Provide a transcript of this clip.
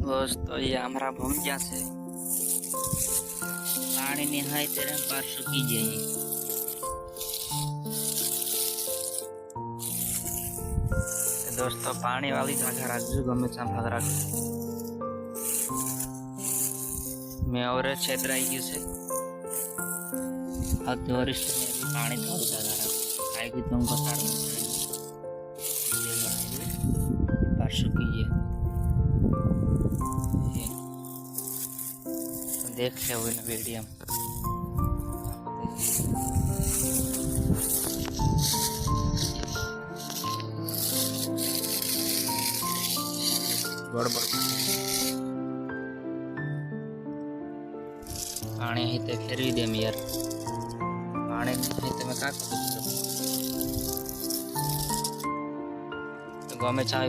दोस्तों ये हमारा भूमिका से पानी निहाय तेरे पार सूखी जाइए। दोस्तों पानी वाली जगह रखजो गमे भाग रख मैं और क्षेत्र आई गई से हद वरिष्ठ में भी पानी थोड़ी जगह रख आई भी तुमको पार सूखी है देख हुए ना वीडियो बड़बड़ पानी ही ते फेरवी देम यार पानी नहीं ते मैं का करूं तो गमे चाहे